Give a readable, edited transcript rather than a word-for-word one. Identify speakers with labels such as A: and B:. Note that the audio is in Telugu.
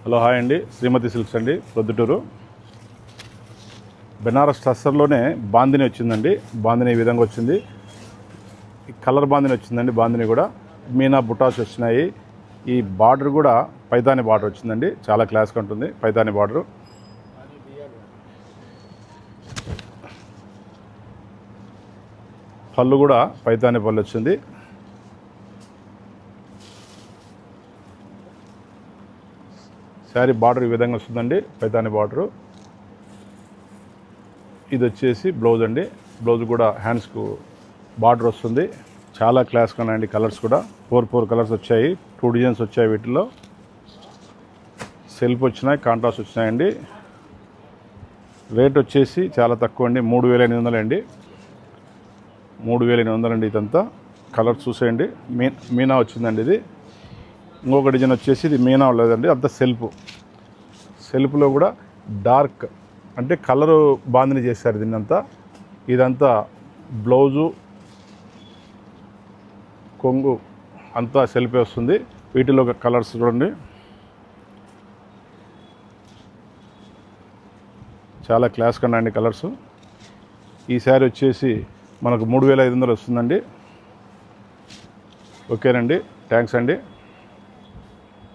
A: హలో హాయ్ అండి, శ్రీమతి సిల్క్స్ అండి, ప్రొద్దుటూరు. బెనారస్ టస్సర్లోనే బాందిని వచ్చిందండి. బాందిని ఈ విధంగా వచ్చింది. కలర్ బాందిని వచ్చిందండి. బాందిని కూడా మీనా బుటాస్ వచ్చినాయి. ఈ బార్డర్ కూడా పైతాని బార్డర్ వచ్చిందండి. చాలా క్లాస్గా ఉంటుంది పైతాని బార్డరు. పళ్ళు కూడా పైతాని పళ్ళు వచ్చింది. శారీ బార్డర్ ఈ విధంగా వస్తుందండి, పైతాని బార్డరు. ఇది వచ్చేసి బ్లౌజ్ అండి. బ్లౌజ్ కూడా హ్యాండ్స్కు బార్డర్ వస్తుంది. చాలా క్లాస్గా ఉన్నాయండి. కలర్స్ కూడా 4 కలర్స్ వచ్చాయి. 2 డిజైన్స్ వచ్చాయి. వీటిలో సెల్ఫ్ వచ్చినాయి, కాంట్రాస్ట్ వచ్చినాయండి. రేట్ వచ్చేసి చాలా తక్కువ అండి, 3,800 అండి. 3,800 అండి. ఇదంతా కలర్ చూసేయండి. మీనా వచ్చిందండి. ఇది ఇంకొక డిజైన్ వచ్చేసి ఇది మీనా లేదండి, అంతా సెల్ఫ్లో కూడా డార్క్ అంటే కలరు బాందిని చేశారు దీన్నంతా. ఇదంతా బ్లౌజు కొంగు అంతా సెల్ఫే వస్తుంది. వీటిలో కలర్స్ చూడండి, చాలా క్లాస్గా ఉన్నాయండి కలర్స్. ఈ శారీ వచ్చేసి మనకు 3,500 వస్తుందండి. ఓకేనండి, థ్యాంక్స్ అండి.